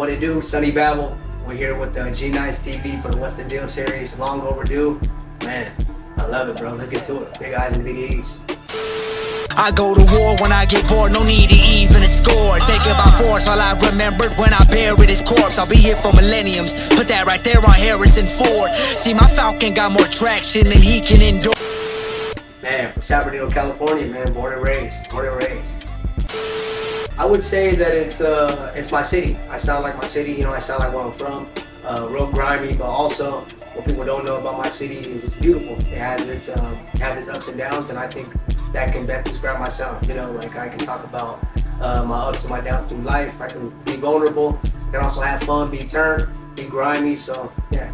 What it do, Sonnie Babble. We're here with the Gnice TV for the WussDaDeal series. Long overdue. Man, I love it, bro. Let's get to it. Big eyes and big E's. I go to war when I get bored, no need to even score. Take it by force, all I remembered when I buried his corpse. I'll be here for millenniums, put that right there on Harrison Ford. See, my Falcon got more traction than he can endure. Man, from San Bernardino, California, man, born and raised. I would say that it's my city. I sound like my city, you know, I sound like where I'm from. Real grimy, but also what people don't know about my city is it's beautiful. It has its ups and downs, and I think that can best describe my sound. You know, like I can talk about my ups and my downs through life. I can be vulnerable. I can also have fun, be turned, be grimy. So yeah.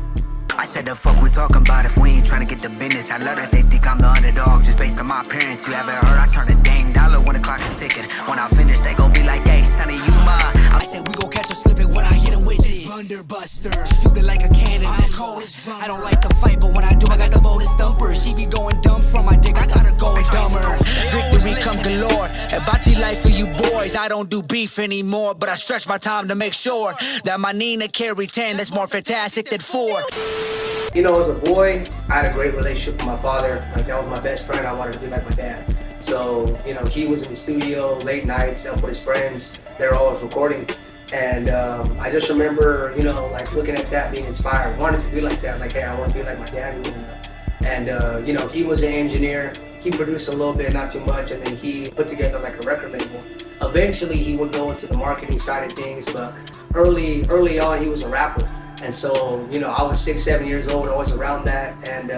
I said the fuck we talking about if we ain't trying to get the business. I love that they think I'm the underdog just based on my appearance. You haven't heard I turn a dang dollar when the clock is ticking. When I finish, they gon' be like, hey, Sonny, you mine. I said we gon' catch him slipping when I hit him with this Blunderbuster. Shoot it like a cannon, I'm cold as drum. I don't like to fight, but when I do, I got the boldest thumper. She be going dumb from my dick, I got her going dumber. Victory come galore, Ebati life for you boys. I don't do beef anymore, but I stretch my time to make sure that my Nina carry 10 that's more fantastic than 4. You know, as a boy, I had a great relationship with my father. Like, that was my best friend. I wanted to be like my dad. So, you know, he was in the studio late nights up with his friends. They were always recording. And I just remember, you know, like looking at that, being inspired. Wanted to be like that. Like, hey, I want to be like my dad. And you know, he was an engineer. He produced a little bit, not too much. And then he put together like a record label. Eventually, he would go into the marketing side of things. But early on, he was a rapper. And so, you know, I was 6, 7 years old, always around that. And,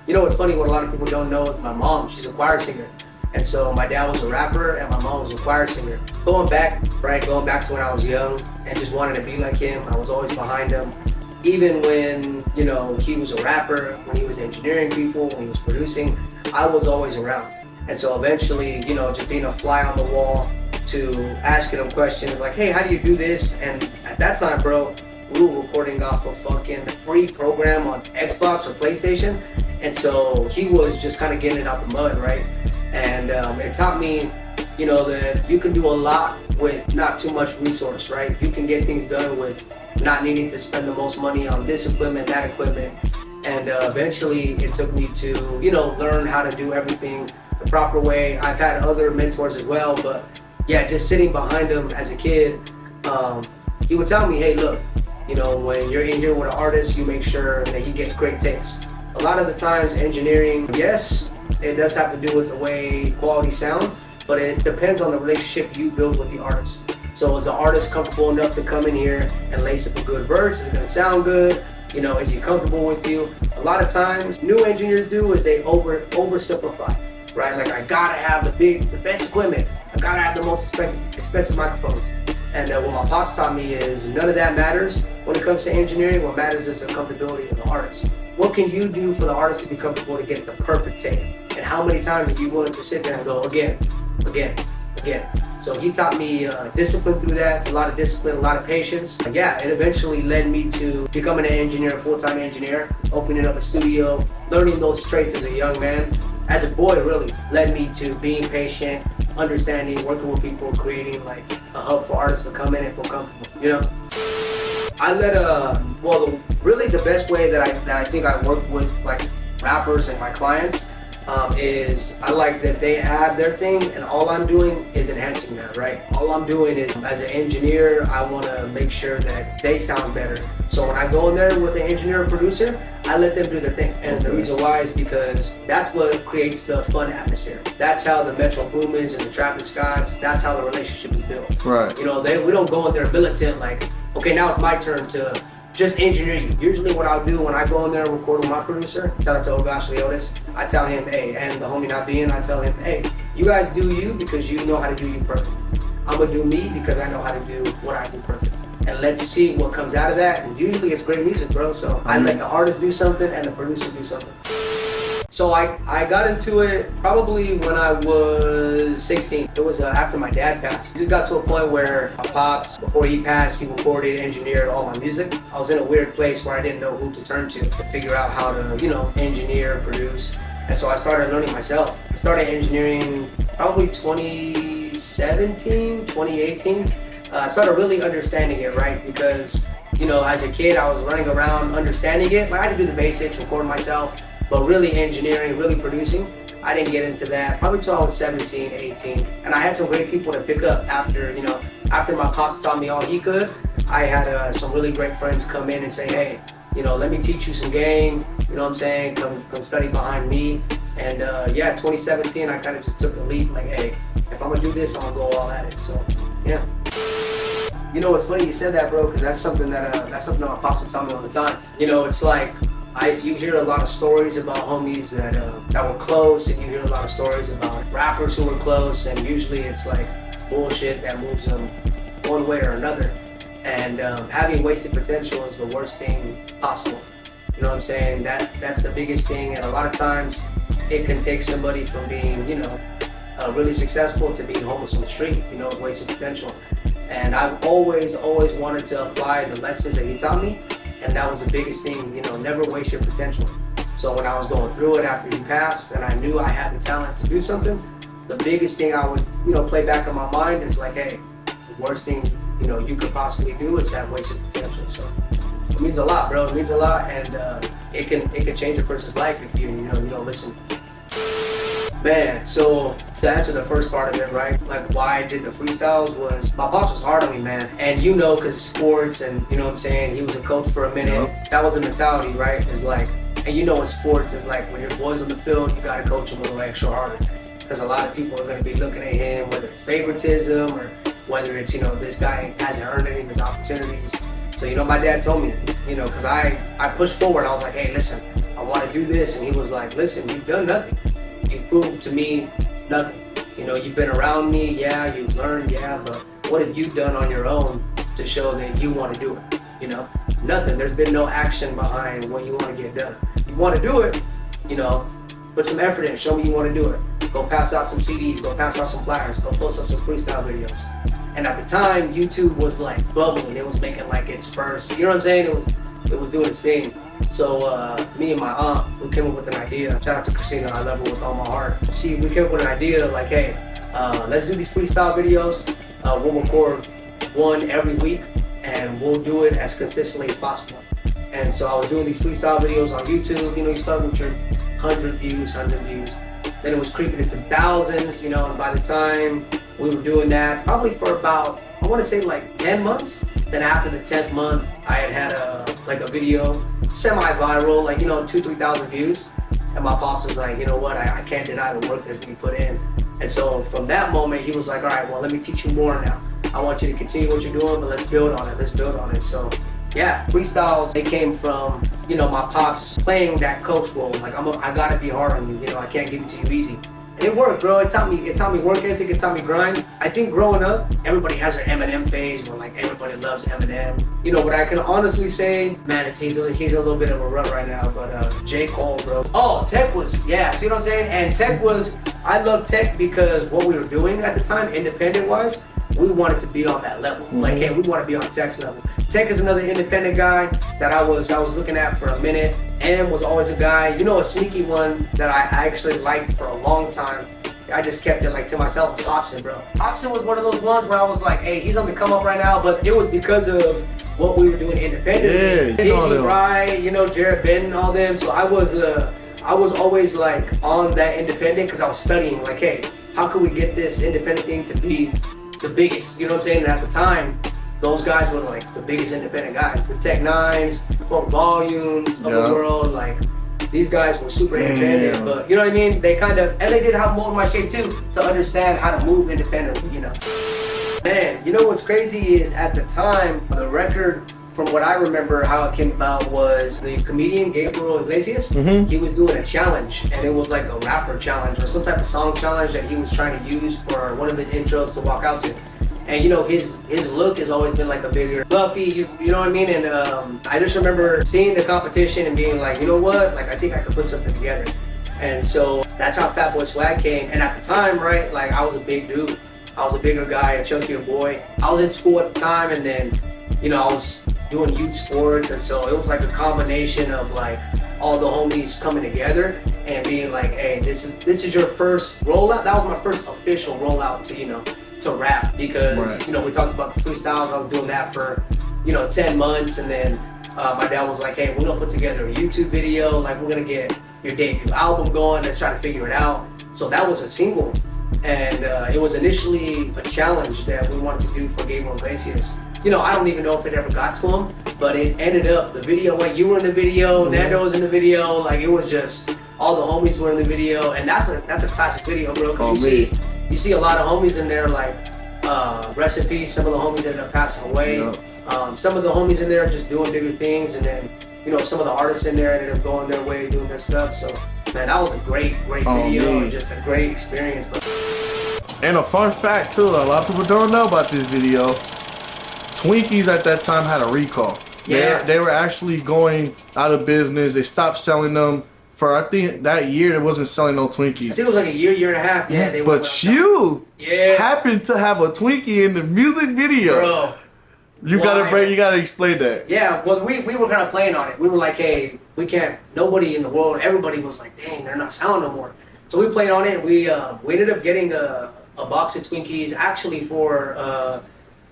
you know, what's funny, what a lot of people don't know is my mom, she's a choir singer. And so my dad was a rapper and my mom was a choir singer. Going back to when I was young and just wanted to be like him, I was always behind him. Even when, you know, he was a rapper, when he was engineering people, when he was producing, I was always around. And so eventually, you know, just being a fly on the wall to asking him questions like, hey, how do you do this? And at that time, bro, we were recording off a fucking free program on Xbox or PlayStation. And so he was just kind of getting it out the mud, right? And it taught me, you know, that you can do a lot with not too much resource, right? You can get things done with not needing to spend the most money on this equipment, that equipment. And eventually it took me to, you know, learn how to do everything the proper way. I've had other mentors as well, but yeah, just sitting behind him as a kid, he would tell me, hey, look, you know, when you're in here with an artist, you make sure that he gets great takes. A lot of the times, engineering, yes, it does have to do with the way quality sounds, but it depends on the relationship you build with the artist. So is the artist comfortable enough to come in here and lace up a good verse? Is it gonna sound good? You know, is he comfortable with you? A lot of times, new engineers do is they oversimplify, right? Like, I gotta have the best equipment. I gotta have the most expensive microphones. And what my pops taught me is none of that matters when it comes to engineering. What matters is the comfortability of the artist. What can you do for the artist to be comfortable to get the perfect take? And how many times are you willing to sit there and go again? So he taught me discipline through that. It's a lot of discipline, a lot of patience. And yeah, it eventually led me to becoming an engineer, a full-time engineer, opening up a studio, learning those traits as a young man. As a boy, really led me to being patient, understanding, working with people, creating like a hub for artists to come in and feel comfortable, you know? I let really the best way that I think I work with like rappers and my clients is I like that they have their thing and all I'm doing is enhancing that, right? All I'm doing is, as an engineer, I want to make sure that they sound better. So when I go in there with the engineer or producer, I let them do their thing. And the reason why is because that's what creates the fun atmosphere. That's how the Metro Boomins and the Travis Scotts, that's how the relationship is built. Right. You know, we don't go in there militant like, okay, now it's my turn to just engineer you. Usually what I'll do when I go in there and record with my producer, shout out to Iglesias, I tell him, hey, and the homie not being, I tell him, hey, you guys do you because you know how to do you perfect. I'm gonna do me because I know how to do what I do perfect. And let's see what comes out of that. And usually it's great music, bro. So I let the artist do something and the producer do something. So I got into it probably when I was 16. It was after my dad passed. It just got to a point where my pops, before he passed, he recorded, engineered all my music. I was in a weird place where I didn't know who to turn to figure out how to, you know, engineer, produce. And so I started learning myself. I started engineering probably 2017, 2018. I started really understanding it, right? Because, you know, as a kid, I was running around understanding it. Like, I had to do the basics, record myself, but really engineering, really producing, I didn't get into that probably until I was 17, 18. And I had some great people to pick up after, you know, after my pops taught me all he could. I had some really great friends come in and say, hey, you know, let me teach you some game. You know what I'm saying? Come study behind me. And yeah, 2017, I kind of just took the leap. Like, hey, if I'm gonna do this, I'm gonna go all at it. So, yeah. You know, it's funny you said that, bro, because that's something that my pops would tell me all the time. You know, it's like you hear a lot of stories about homies that were close, and you hear a lot of stories about rappers who were close, and usually it's like bullshit that moves them one way or another. And having wasted potential is the worst thing possible. You know what I'm saying? That's the biggest thing, and a lot of times it can take somebody from being, you know, really successful to being homeless on the street, you know, wasted potential. And I've always wanted to apply the lessons that he taught me, and that was the biggest thing, you know, never waste your potential. So when I was going through it after he passed, and I knew I had the talent to do something, the biggest thing I would, you know, play back in my mind is like, hey, the worst thing, you know, you could possibly do is have wasted potential. So it means a lot, bro. It means a lot, and it can change a person's life if you don't listen. Man, so to answer the first part of it, right? Like why I did the freestyles was my pops was hard on me, man. And you know, cause sports, and you know what I'm saying, he was a coach for a minute. Yep. That was the mentality, right? It's like, and you know, in sports, it's like when your boys on the field, you gotta coach them a little extra harder, because a lot of people are gonna be looking at him, whether it's favoritism or whether it's, you know, this guy hasn't earned any of his opportunities. So, you know, my dad told me, you know, because I pushed forward. I was like, hey, listen, I want to do this. And he was like, listen, you've done nothing. You proved to me nothing. You know, you've been around me, yeah, you've learned, yeah, but what have you done on your own to show that you want to do it? You know, nothing. There's been no action behind what you want to get done. You want to do it, you know, put some effort in, show me you want to do it. Go pass out some CDs, go pass out some flyers, go post up some freestyle videos. And at the time, YouTube was like bubbling. It was making like its first, you know what I'm saying? It was doing its thing. So me and my aunt, we came up with an idea. Shout out to Christina, I love her with all my heart. We came up with an idea like, hey, let's do these freestyle videos. We'll record one every week, and we'll do it as consistently as possible. And so I was doing these freestyle videos on YouTube. You know, you start with your 100 views. Then it was creeping into thousands, you know, and by the time we were doing that, probably for about, I want to say like 10 months. Then after the 10th month, I had a video, semi-viral, like, you know, 2,000-3,000 views. And my boss was like, you know what, I can't deny the work that's being put in. And so from that moment, he was like, all right, well, let me teach you more now. I want you to continue what you're doing, but let's build on it. So yeah, freestyles, they came from, you know, my pops playing that coach role. Like, I gotta be hard on you, you know, I can't give it to you easy. And it worked, bro. It taught me work ethic, it taught me grind. I think growing up, everybody has their Eminem phase where like everybody loves Eminem. You know, what I can honestly say, man, he's a little bit of a rut right now, but J. Cole, bro. Oh, Tech was, yeah, see what I'm saying? And Tech was, I love Tech because what we were doing at the time, independent-wise, we wanted to be on that level. Mm-hmm. Like, hey, we want to be on Tech's level. Tech is another independent guy that I was looking at for a minute. M was always a guy, you know, a sneaky one that I actually liked for a long time. I just kept it like to myself. Was Hobson, bro. Hobson was one of those ones where I was like, hey, he's on the come up right now, but it was because of what we were doing independently. Yeah, Rye, you know, Jared Benton, all them. So I was always like on that independent because I was studying like, hey, how can we get this independent thing to be the biggest? You know what I'm saying? And at the time, those guys were like the biggest independent guys. The Tech Nines, the Funk Volumes of the world, like these guys were super independent, but you know what I mean? They kind of, and they did help mold my shape too, to understand how to move independently, you know. Man, you know what's crazy is at the time, the record, from what I remember how it came about, was the comedian Gabriel Iglesias. Mm-hmm. He was doing a challenge, and it was like a rapper challenge or some type of song challenge that he was trying to use for one of his intros to walk out to. And you know, his look has always been like a bigger fluffy, you know what I mean? And I just remember seeing the competition and being like, you know what, like I think I could put something together. And so that's how Fat Boy Swag came. And at the time, right, like I was a big dude. I was a bigger guy, a chunkier boy. I was in school at the time, and then, you know, I was doing youth sports, and so it was like a combination of like all the homies coming together and being like, hey, this is your first rollout. That was my first official rollout to, you know, to rap because, you know, we talked about the freestyles. I was doing that for, you know, 10 months. And then my dad was like, hey, we're going to put together a YouTube video. Like, we're going to get your debut album going. Let's try to figure it out. So that was a single. And it was initially a challenge that we wanted to do for Gabriel Iglesias. You know, I don't even know if it ever got to him, but it ended up, the video, like you were in the video, Nando was in the video, like it was just, all the homies were in the video, and that's a classic video, bro, because you see a lot of homies in there, like, rest in peace, some of the homies ended up passing away. Some of the homies in there just doing bigger things, and then, you know, some of the artists in there ended up going their way, doing their stuff, so, man, that was a great video, and just a great experience. And a fun fact, too, a lot of people don't know about this video. Twinkies at that time had a recall. Yeah. They were actually going out of business. They stopped selling them for, I think, that year. They wasn't selling no Twinkies. I think it was like a year and a half. Yeah. They but you happened to have a Twinkie in the music video. Bro. You gotta explain that. Yeah, well, we were kind of playing on it. We were like, hey, we can't, nobody in the world, everybody was like, dang, they're not selling no more. So we played on it. We ended up getting a box of Twinkies actually for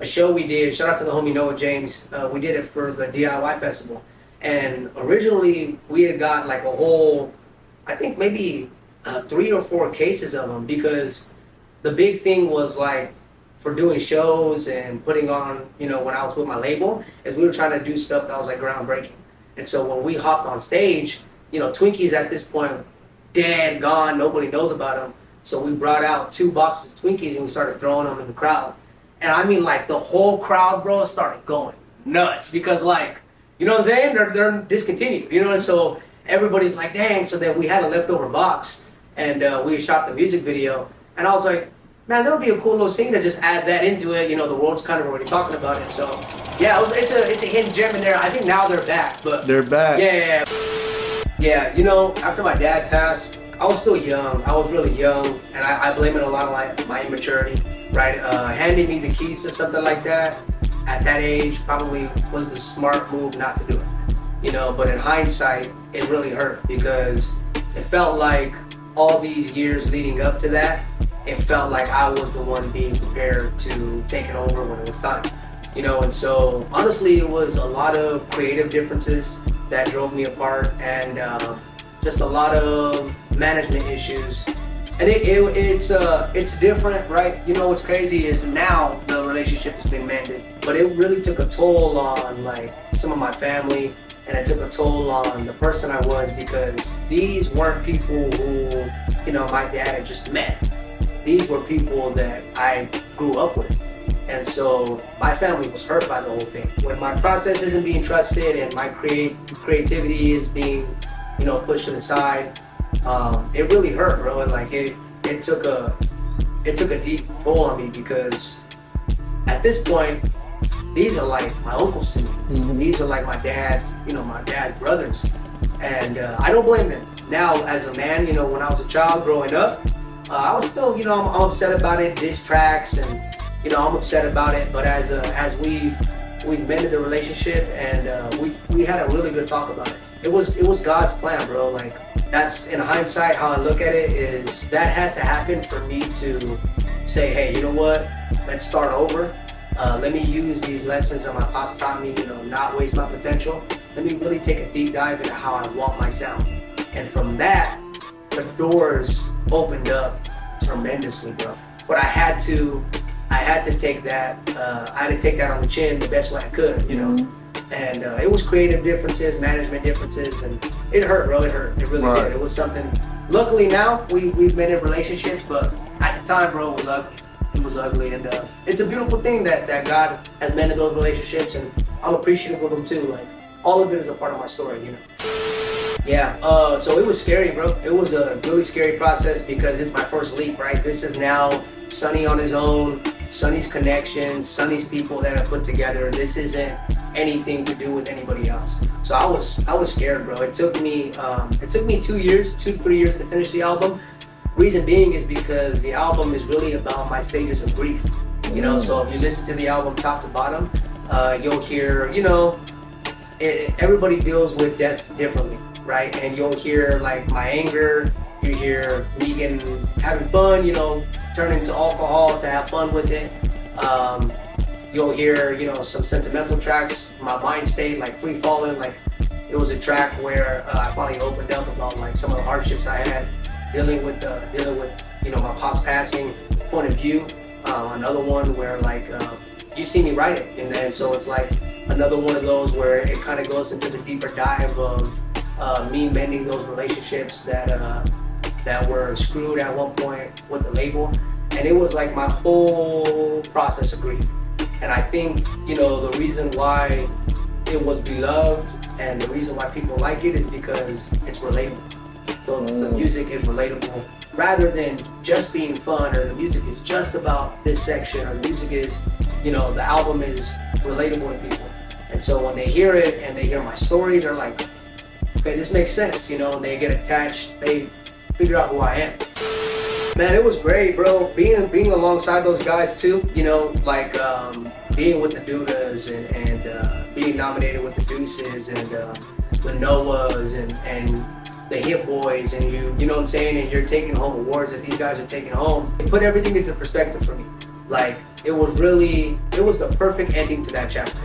a show we did. Shout out to the homie Noah James. We did it for the DIY festival. And originally we had got like a whole, I think maybe 3 or 4 cases of them, because the big thing was like for doing shows and putting on, you know, when I was with my label, is we were trying to do stuff that was like groundbreaking. And so when we hopped on stage, you know, Twinkies at this point, dead, gone, nobody knows about them. So we brought out 2 boxes of Twinkies and we started throwing them in the crowd. And I mean, like, the whole crowd, bro, started going nuts because, like, you know what I'm saying? They're discontinued, you know? And so everybody's like, dang. So then we had a leftover box and we shot the music video. And I was like, man, that'll be a cool little scene to just add that into it. You know, the world's kind of already talking about it. So, yeah, it's a hidden gem in there. I think now they're back. But they're back. Yeah, you know, after my dad passed, I was still young. I was really young. And I blame it a lot on my immaturity. Right, handing me the keys to something like that at that age probably was the smart move not to do it, you know. But in hindsight, it really hurt because it felt like all these years leading up to that, it felt like I was the one being prepared to take it over when it was time, you know. And so honestly, it was a lot of creative differences that drove me apart, and just a lot of management issues. And it's different, right? You know what's crazy is now the relationship has been mended, but it really took a toll on like some of my family, and it took a toll on the person I was, because these weren't people who, you know, my dad had just met. These were people that I grew up with, and so my family was hurt by the whole thing. When my process isn't being trusted and my creativity is being, you know, pushed to the side. It really hurt, bro, and like it took a deep toll on me, because at this point, these are like my uncles to me. Mm-hmm. These are like my dad's brothers, and I don't blame them. Now, as a man, you know, when I was a child growing up, I was still, you know, I'm upset about it, diss tracks, and you know, I'm upset about it. But as we've mended the relationship, and we had a really good talk about it. It was God's plan, bro. Like, that's, in hindsight, how I look at it, is that had to happen for me to say, hey, you know what? Let's start over. Let me use these lessons that my pops taught me, you know, not waste my potential. Let me really take a deep dive into how I want my sound. And from that, the doors opened up tremendously, bro. But I had to take that. I had to take that on the chin the best way I could, you know. And it was creative differences, management differences, and it hurt, bro. It hurt. It really did. It was something. Luckily now we've been in relationships, but at the time, bro, it was ugly. It was ugly, and it's a beautiful thing that God has mended those relationships, and I'm appreciative of them too. Like, all of it is a part of my story, you know. Yeah. So it was scary, bro. It was a really scary process because it's my first leap, right? This is now Sonnie on his own, Sonnie's connections, Sonnie's people that I put together. This isn't anything to do with anybody else. So I was scared, bro. It took me 2 years, 2-3 years to finish the album. Reason being is because the album is really about my stages of grief. You know, so if you listen to the album top to bottom, you'll hear, you know, everybody deals with death differently, right? And you'll hear like my anger, you hear me having fun, you know, turn into alcohol to have fun with it. You'll hear, you know, some sentimental tracks. My mind stayed like free falling. Like it was a track where I finally opened up about like some of the hardships I had dealing with you know, my pop's passing point of view. Another one where like you see me write it, and then so it's like another one of those where it kind of goes into the deeper dive of me mending those relationships that were screwed at one point with the label, and it was like my whole process of grief. And I think, you know, the reason why it was beloved and the reason why people like it is because it's relatable. So the music is relatable rather than just being fun, or the music is just about this section, or the music is, you know, the album is relatable to people. And so when they hear it and they hear my story, they're like, okay, this makes sense, you know, and they get attached, they figure out who I am. Man, it was great, bro. Being alongside those guys too, you know, like being with the Dudas and being nominated with the Deuces and the Noahs and the Hit Boys, and you know what I'm saying, and you're taking home awards that these guys are taking home. It put everything into perspective for me. Like it was the perfect ending to that chapter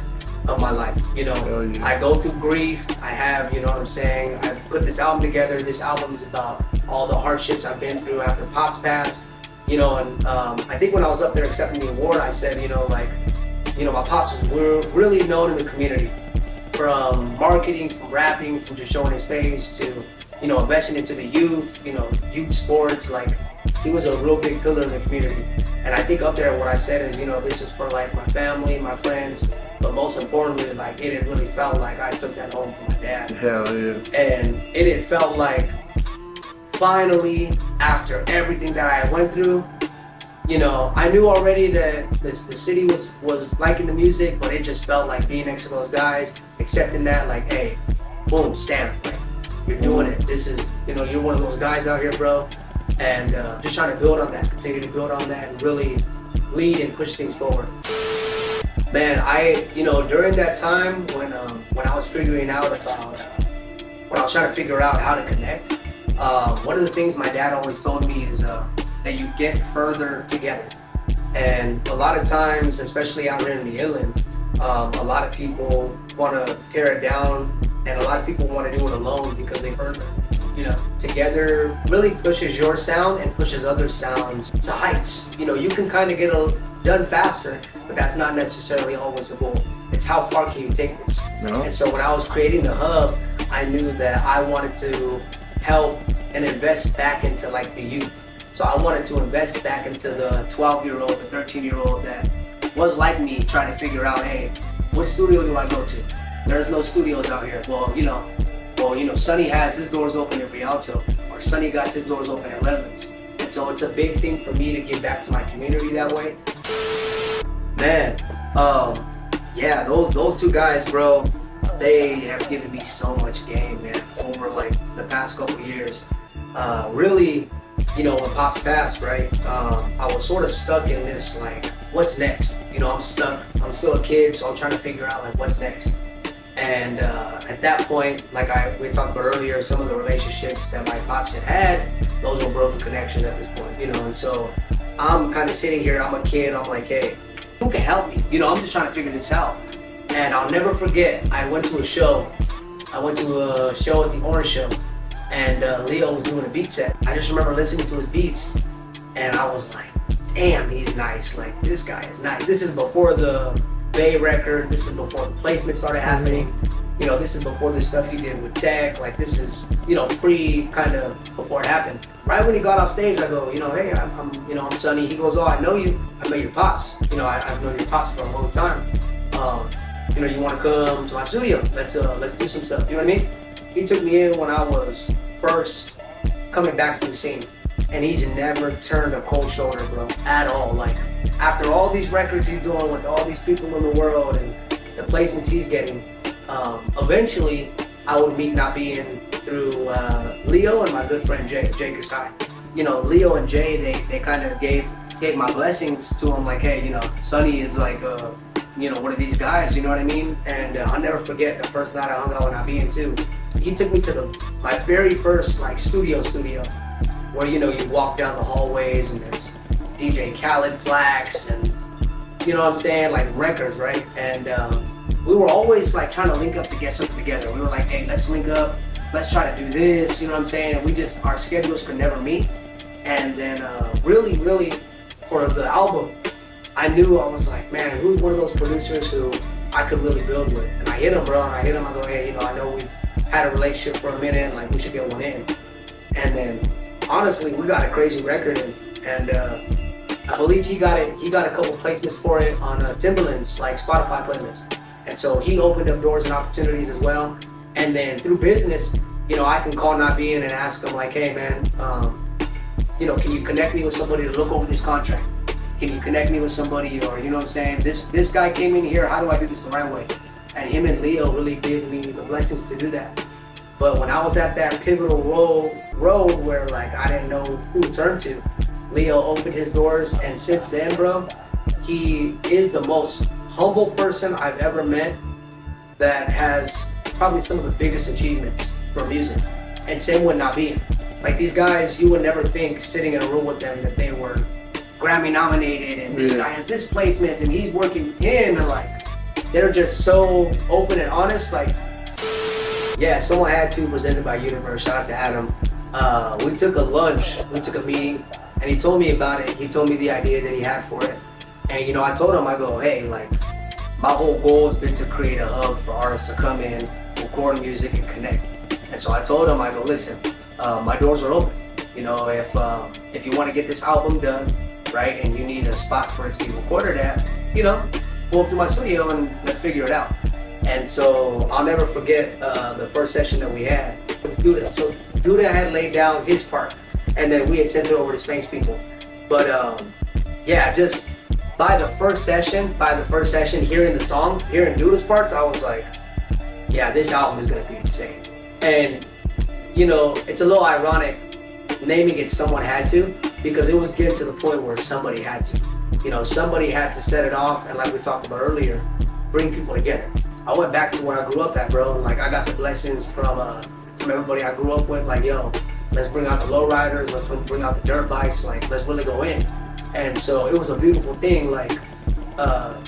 of my life. You know, yeah. I go through grief. I have, you know what I'm saying, I put this album together. This album is about all the hardships I've been through after Pop's passed. You know, and I think when I was up there accepting the award, I said, you know, like, you know, my Pops was really known in the community, from marketing, from rapping, from just showing his face to, you know, investing into the youth, you know, youth sports. Like, he was a real big pillar in the community. And I think up there what I said is, you know, this is for like my family, my friends, but most importantly, like it had really felt like I took that home from my dad. Hell yeah. And it had felt like finally, after everything that I went through, you know, I knew already that the city was liking the music, but it just felt like being next to those guys, accepting that, like, hey, boom, stamp, like, you're doing it. This is, you know, you're one of those guys out here, bro. And just trying to build on that, continue to build on that, and really lead and push things forward. Man, you know, during that time when I was figuring out about, when I was trying to figure out how to connect, one of the things my dad always told me is that you get further together. And a lot of times, especially out here in the Inland, a lot of people want to tear it down, and a lot of people want to do it alone because they heard it. You know, together really pushes your sound and pushes other sounds to heights. You know, you can kind of get done faster, but that's not necessarily always the goal. It's how far can you take this? No. And so when I was creating the hub, I knew that I wanted to help and invest back into like the youth. So I wanted to invest back into the 12-year-old, the 13-year-old that was like me, trying to figure out, hey, what studio do I go to? There's no studios out here. Well, you know, Sonnie has his doors open at Rialto, or Sonnie got his doors open at Redlands. And so it's a big thing for me to give back to my community that way. Man, yeah, those two guys, bro, they have given me so much game, man, over like the past couple years. Really, you know, when Pops passed, right, I was sort of stuck in this, like, what's next? You know, I'm stuck. I'm still a kid, so I'm trying to figure out, like, what's next? And at that point, like we talked about earlier, some of the relationships that my Pops had, those were broken connections at this point, you know. And so I'm kind of sitting here, I'm a kid, I'm like, hey, who can help me? You know, I'm just trying to figure this out. And I'll never forget, I went to a show at the Orange Show, and Leo was doing a beat set. I just remember listening to his beats, and I was like, damn, he's nice. Like, this guy is nice. This is before the Bay record. This is before the placement started happening. You know, this is before the stuff he did with Tech. Like, this is, you know, kind of before it happened. Right when he got off stage, I go, you know, hey, I'm Sonnie. He goes, oh, I know you. I know your Pops. You know, I've known your Pops for a long time. You know, you want to come to my studio? Let's do some stuff. You know what I mean? He took me in when I was first coming back to the scene, and he's never turned a cold shoulder, bro, at all. Like, after all these records he's doing with all these people in the world and the placements he's getting, eventually I would meet Nabi through Leo and my good friend Jay Kasai. You know, Leo and Jay, they kind of gave my blessings to him, like, hey, you know, Sonnie is like, you know, one of these guys, you know what I mean? And I'll never forget the first night I hung out with Nabi too. He took me to my very first like studio, where, you know, you walk down the hallways and there's DJ Khaled plaques and, you know what I'm saying, like records, right? And we were always like trying to link up to get something together. We were like, hey, let's link up, let's try to do this, you know what I'm saying? And we just, our schedules could never meet. And then really, for the album, I knew, I was like, man, who's one of those producers who I could really build with? And I hit him, bro, and I go, hey, you know, I know we've had a relationship for a minute, like we should get one in. And then, honestly, we got a crazy record in, and I believe he got a couple placements for it on Timbaland's like Spotify playlist. And so he opened up doors and opportunities as well. And then through business, you know, I can call Naveen and ask him like, hey man, you know, can you connect me with somebody to look over this contract? Can you connect me with somebody, or you know what I'm saying? This guy came in here, how do I do this the right way? And him and Leo really gave me the blessings to do that. But when I was at that pivotal road where like I didn't know who to turn to, Leo opened his doors, and since then, bro, he is the most humble person I've ever met that has probably some of the biggest achievements for music. And same with Naveen. Like these guys, you would never think sitting in a room with them that they were Grammy nominated and this guy has this placement and he's working with him, and like they're just so open and honest. Like, yeah, someone had to, presented by Universe. Shout out to Adam. We took a lunch, we took a meeting, and he told me about it. He told me the idea that he had for it. And you know, I told him, I go, hey, like my whole goal has been to create a hub for artists to come in, record music and connect. And so I told him, I go, listen, my doors are open. You know, if you want to get this album done, right, and you need a spot for it to be recorded at, you know, go up to my studio and let's figure it out. And so I'll never forget the first session that we had with Duda. So Duda had laid down his part, and then we had sent it over to Spanx people. But yeah, just by the first session, hearing the song, hearing Duda's parts, I was like, yeah, this album is gonna be insane. And you know, it's a little ironic naming it Someone Had To, because it was getting to the point where somebody had to. You know, somebody had to set it off, and like we talked about earlier, bring people together. I went back to where I grew up at, bro, and like I got the blessings from everybody I grew up with, like, yo, let's bring out the lowriders, let's bring out the dirt bikes, like let's really go in. And so it was a beautiful thing. Like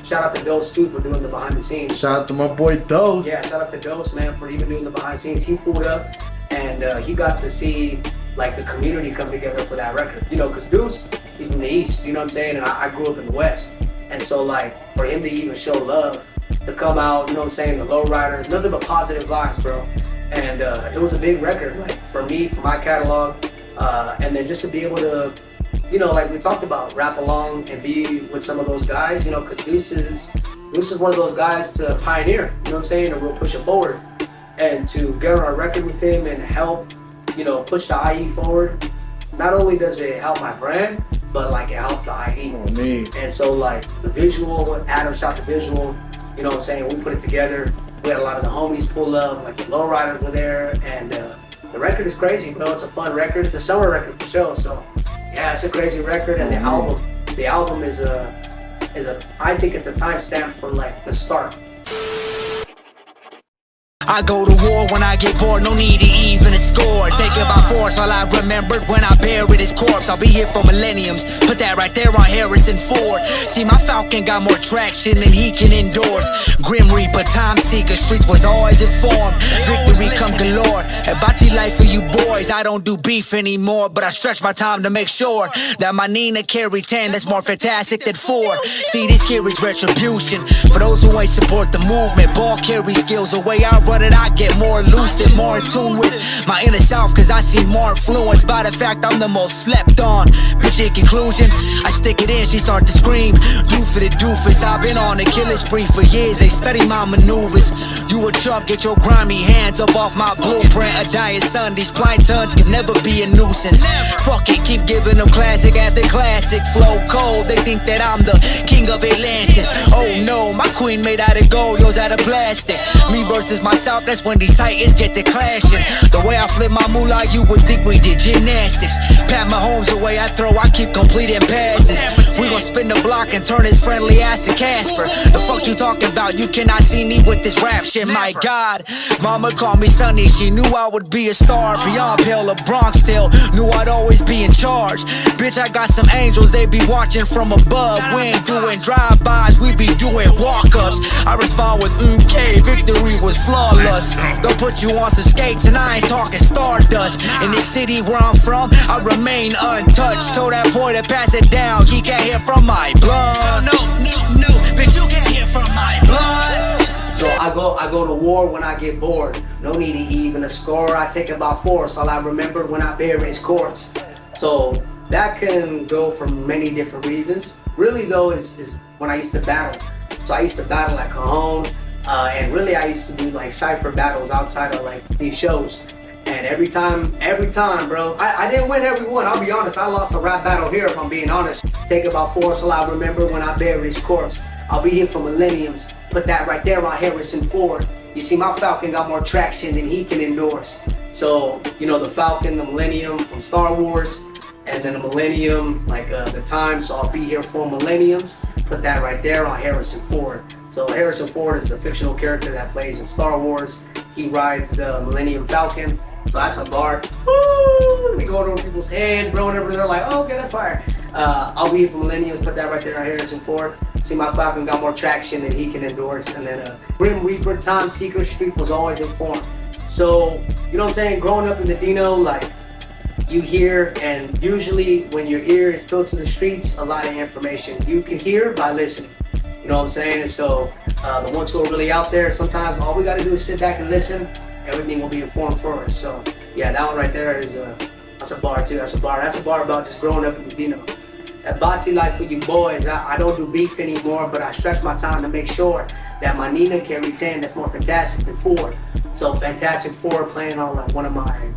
shout out to Dose too for doing the behind the scenes. Shout out to my boy Dose. Yeah, shout out to Dose, man, for even doing the behind the scenes. He pulled up and he got to see like the community come together for that record. You know, because Deuce, he's from the East, you know what I'm saying? And I grew up in the West. And so like for him to even show love, to come out, you know what I'm saying, the lowriders, nothing but positive vibes, bro. And it was a big record, like for me, for my catalog. And then just to be able to, you know, like we talked about, rap along and be with some of those guys, you know, because Deuce is one of those guys to pioneer, you know what I'm saying, and we'll push it forward. And to get on a record with him and help, you know, push the IE forward, not only does it help my brand, but like it helps the IE. Oh, me. And so like the visual, Adam shot the visual, you know what I'm saying, we put it together. We had a lot of the homies pull up, like the lowriders were there, and the record is crazy, bro. It's a fun record. It's a summer record for sure. So yeah, it's a crazy record, and the album is a I think it's a timestamp from like the start. I go to war when I get bored, no need to even score. Take it by force, all I remembered when I buried his corpse. I'll be here for millenniums, put that right there on Harrison Ford. See, my Falcon got more traction than he can endorse. Grim Reaper, time seeker, streets was always informed. Victory come galore, Ebati life for you boys. I don't do beef anymore, but I stretch my time to make sure that my Nina carry 10, that's more fantastic than 4. See, this here is retribution for those who ain't support the movement. Ball carry skills, the way I run it, I get more lucid, more in tune with my inner self, cause I see more influenced by the fact I'm the most slept on. Bitch, in conclusion, I stick it in, she start to scream, do for the doofus. I've been on a killing spree for years, they study my maneuvers. You a chump, get your grimy hands up off my blueprint. A dying sun, these planktons can never be a nuisance. Fuck it, keep giving them classic after classic. Flow cold, they think that I'm the king of Atlantis. Oh no, my queen made out of gold, yours out of plastic. Me versus myself, that's when these titans get to clashing. The way I flip my moolah, you would think we did gymnastics. Pat my homes the way I throw, I keep completing passes. We gon' spin the block and turn his friendly ass to Casper. The fuck you talking about? You cannot see me with this rap shit. shit, my God. Mama called me Sonny, she knew I would be a star. Beyond Pale of Bronx still, knew I'd always be in charge. Bitch, I got some angels, they be watching from above. We ain't doing drive-bys, we be doing walk-ups. I respond with MK, victory was flawless. They'll put you on some skates and I ain't talking stardust. In this city where I'm from, I remain untouched. Told that boy to pass it down, he can't hear from my blood. No, bitch, you can't hear from my blood. So I go to war when I get bored. No need to even a score. I take it by force. All I remember when I bury his corpse. So that can go for many different reasons. Really though is when I used to battle. So I used to battle at Cajon, and really I used to do like cypher battles outside of like these shows. And every time, bro, I didn't win every one. I'll be honest, I lost a rap battle here if I'm being honest. Take it by force. All I remember when I buried his corpse. I'll be here for millenniums. Put that right there on Harrison Ford. You see, my Falcon got more traction than he can endorse. So, you know, the Falcon, the Millennium from Star Wars, and then the Millennium, like the time. So I'll be here for millenniums. Put that right there on Harrison Ford. So Harrison Ford is the fictional character that plays in Star Wars. He rides the Millennium Falcon. So that's a bar. Woo! We go over people's heads, bro, whenever they're like, oh, okay, that's fire. I'll be here for millenniums. Put that right there on Harrison Ford. See, my Falcon got more traction than he can endorse. And then Grim Reaper, Time Seeker, Street was always informed. So, you know what I'm saying? Growing up in the Dino, like, you hear, and usually when your ear is built to the streets, a lot of information you can hear by listening. You know what I'm saying? And so, the ones who are really out there, sometimes all we got to do is sit back and listen. Everything will be informed for us. So, yeah, that one right there is that's a bar too. That's a bar about just growing up in the Dino. That Bati life for you boys. I don't do beef anymore, but I stretch my time to make sure that my Nina can retain. That's more Fantastic than 4. So Fantastic 4 playing on like one of my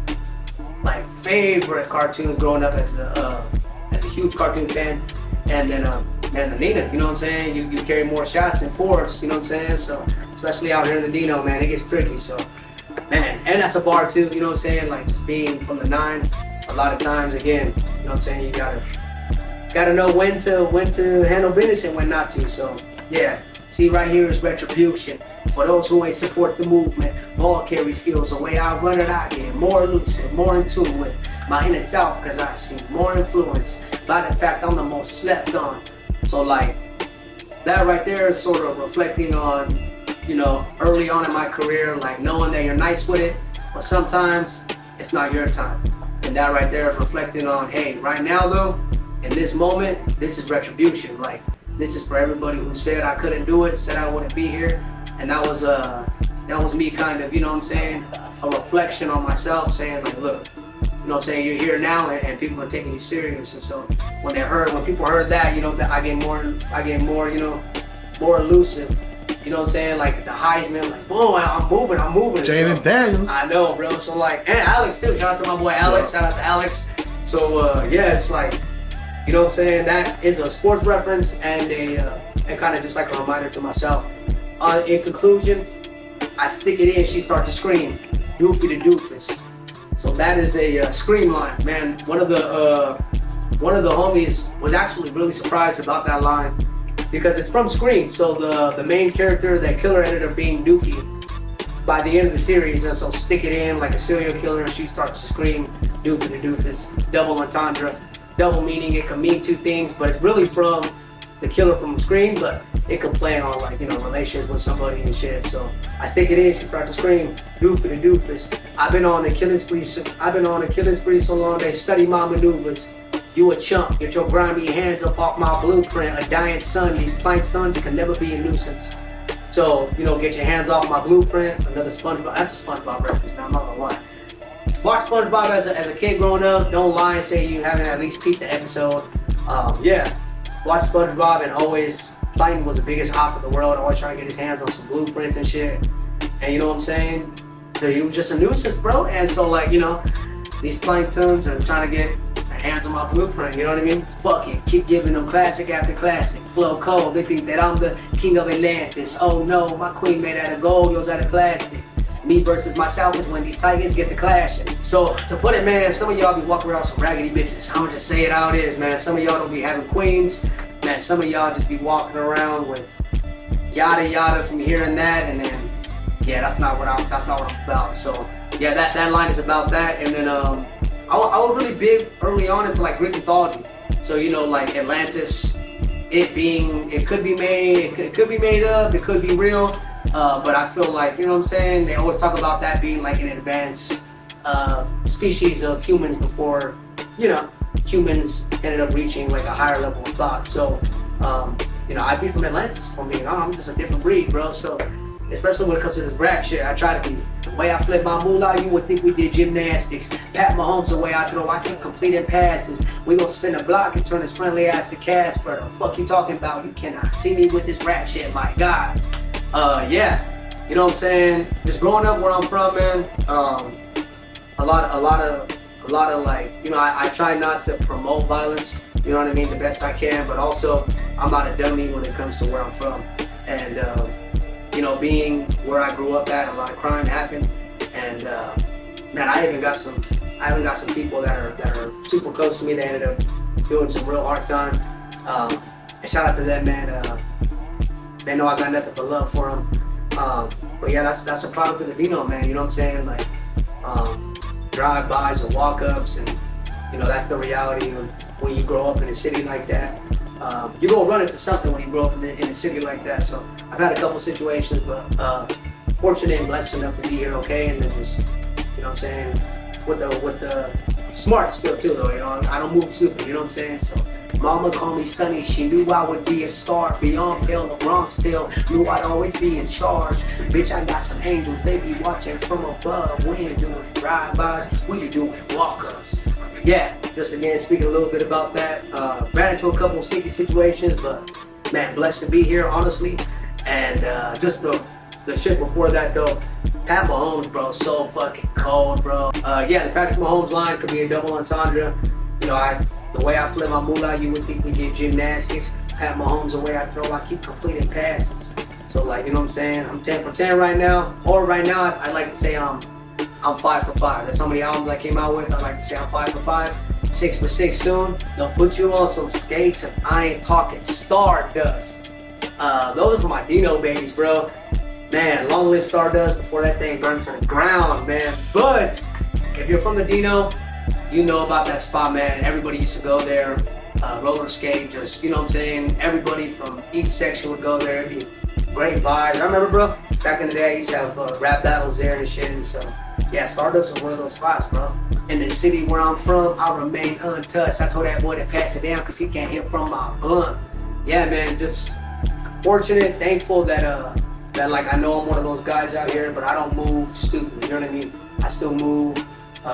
like favorite cartoons growing up as a huge cartoon fan. And then the Nina, you know what I'm saying? You carry more shots than 4s, you know what I'm saying? So especially out here in the Dino, man, it gets tricky. So man, and that's a bar too, you know what I'm saying? Like just being from the 9, a lot of times again, you know what I'm saying? You gotta know when to handle business and when not to. So yeah, see right here is retribution. For those who ain't support the movement, all carry skills. The way I run it, I get more lucid, more in tune with my inner self, cause I see more influence by the fact I'm the most slept on. So like that right there is sort of reflecting on, you know, early on in my career, like knowing that you're nice with it, but sometimes it's not your time. And that right there is reflecting on, hey, right now though, in this moment, this is retribution. Like, this is for everybody who said I couldn't do it, said I wouldn't be here. And that was me kind of, you know what I'm saying, a reflection on myself, saying like, look, you know what I'm saying, you're here now and people are taking you serious. And so when people heard that, you know, that I get more, you know, more elusive. You know what I'm saying? Like the Heisman, like boom, I'm moving. Jaden so, Daniels. I know, bro. So like, and Alex too. Shout out to my boy Alex. Yeah. Shout out to Alex. So yeah, it's like, you know what I'm saying? That is a sports reference and and kind of just like a reminder to myself. In conclusion, I stick it in. She starts to scream, "Doofy the doofus." So that is a scream line, man. One of the homies was actually really surprised about that line, because it's from Scream. So the main character, that killer, ended up being Doofy by the end of the series. And so stick it in like a serial killer, and she starts to scream, Doofy the doofus. Double entendre, double meaning. It can mean two things, but it's really from the killer from Scream, but it could play on like, you know, relations with somebody and shit. So I stick it in, she starts to scream, Doofy the doofus. I've been on a killing spree so long they study my maneuvers. You a chump, get your grimy hands up off my blueprint. A dying sun, these planktons can never be a nuisance. So, you know, get your hands off my blueprint. Another SpongeBob, that's a SpongeBob reference, now I'm not gonna lie. Watch SpongeBob as a kid growing up. Don't lie and say you haven't at least peeped the episode. Yeah, watch SpongeBob, and always, Plankton was the biggest op in the world, always trying to get his hands on some blueprints and shit. And you know what I'm saying? He was just a nuisance, bro. And so like, you know, these planktons are trying to get hands on my blueprint, you know what I mean? Fuck it, keep giving them classic after classic. Flow cold, they think that I'm the king of Atlantis. Oh no, my queen made out of gold, yours out of plastic. Me versus myself is when these titans get to clashing. So, to put it, man, some of y'all be walking around some raggedy bitches. I'ma just say it how it is, man. Some of y'all don't be having queens. Man, some of y'all just be walking around with yada yada from here and that, and then yeah, that's not what I'm about. So yeah, that line is about that. And then I was really big early on into like Greek mythology. So you know, like Atlantis, it could be made, it could be made up, it could be real. But I feel like, you know what I'm saying, they always talk about that being like an advanced species of humans before, you know, humans ended up reaching like a higher level of thought. So, you know, I'd be from Atlantis. I mean, I'm just a different breed, bro. So, especially when it comes to this rap shit, I try to be. The way I flip my moolah, you would think we did gymnastics. Pat Mahomes, the way I throw, I keep completing passes. We gon' spin the block and turn his friendly ass to Casper. The fuck you talking about? You cannot see me with this rap shit, my God. Yeah, you know what I'm saying? Just growing up where I'm from, man. A lot of like, you know, I try not to promote violence. You know what I mean? The best I can, but also I'm not a dummy when it comes to where I'm from. And you know, being where I grew up at, a lot of crime happened. And man, I even got some people that are super close to me that ended up doing some real hard time. And shout out to them, man. They know I got nothing but love for them. But yeah, that's a product of the Dino, man. You know what I'm saying? Like drive-bys and walk-ups, and you know, that's the reality of when you grow up in a city like that. You're gonna run into something when you grow up in a city like that. So I've had a couple situations, but fortunate and blessed enough to be here, okay? And then just, you know what I'm saying, with the smart still too, though. You know, I don't move stupid. You know what I'm saying? So mama called me Sonnie. She knew I would be a star. Beyond pale, the Bronx still knew I'd always be in charge. Bitch, I got some angels. They be watching from above. We ain't doing drive-bys. We doing walk-ups. Yeah, just again speaking a little bit about that. Ran into a couple of sticky situations, but man, blessed to be here, honestly. And just the shit before that though, Pat Mahomes, bro, so fucking cold, bro. Yeah, the Patrick Mahomes line could be a double entendre. You know, the way I flip my moolah, you would think we did gymnastics. Pat Mahomes, the way I throw, I keep completing passes. So like, you know what I'm saying? I'm 10 for 10 right now. Or right now, I'd like to say I'm 5 for 5. That's how many albums I came out with. I like to say I'm 5 for 5. 6 for 6 soon. They'll put you on some skates and I ain't talking Stardust. Those are for my Dino babies, bro. Man, long live Stardust before that thing burned to the ground, man. But if you're from the Dino, you know about that spot, man. Everybody used to go there, roller skate, just, you know what I'm saying? Everybody from each section would go there. It'd be great vibes. I remember, bro, back in the day, I used to have rap battles there and shit. And so, yeah, Stardust was one of those spots, bro. In the city where I'm from, I remain untouched. I told that boy to pass it down because he can't hear from my blunt. Yeah, man, just fortunate, thankful that like I know I'm one of those guys out here, but I don't move stupid, you know what I mean? I still move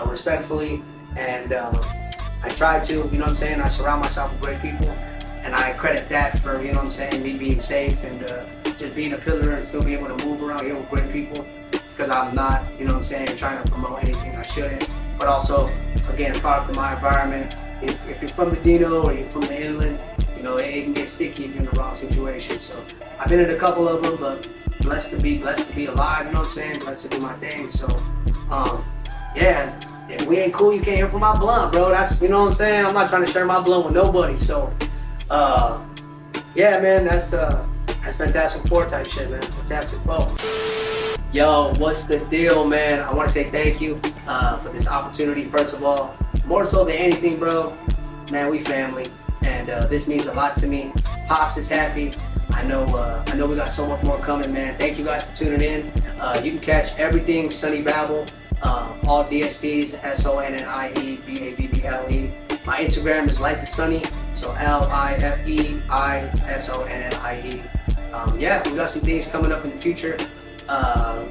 respectfully, and I try to, you know what I'm saying? I surround myself with great people, and I credit that for, you know what I'm saying, me being safe and just being a pillar and still being able to move around here with great people, because I'm not, you know what I'm saying, trying to promote anything I shouldn't, but also, again, a product of my environment. If you're from the Dino or you're from the inland, you know, it can get sticky if you're in the wrong situation. So I've been in a couple of them, but blessed to be alive, you know what I'm saying? Blessed to do my thing. So yeah, if we ain't cool, you can't hear from my blunt, bro. That's, you know what I'm saying? I'm not trying to share my blunt with nobody. So yeah, man, that's Fantastic Four type shit, man. Fantastic Four. Yo, what's the deal, man? I want to say thank you for this opportunity, first of all. More so than anything, bro, man, we family, and this means a lot to me. Pops is happy. I know we got so much more coming, man. Thank you guys for tuning in. You can catch everything Sonnie Babble, all DSPs, SONNIE BABBLE. My Instagram is Life is Sonnie, so LIFEISONNIE. Yeah, we got some things coming up in the future.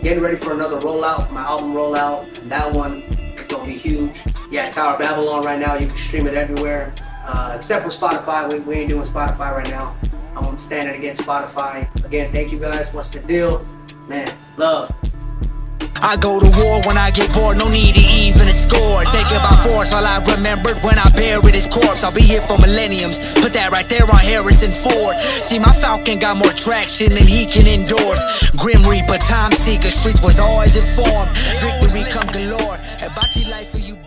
Getting ready for another rollout, for my album rollout, and that one is gonna be huge. Yeah, Tower Babylon right now, you can stream it everywhere, except for Spotify. We ain't doing Spotify right now. I'm standing against Spotify. Again, thank you guys. What's the deal? Man, love. I go to war when I get bored, no need to even score. Take it by force, all I remembered when I buried his corpse. I'll be here for millenniums, put that right there on Harrison Ford. See, my Falcon got more traction than he can endorse. Grim Reaper, time seeker, streets was always informed. Victory come galore, Ebati life for you.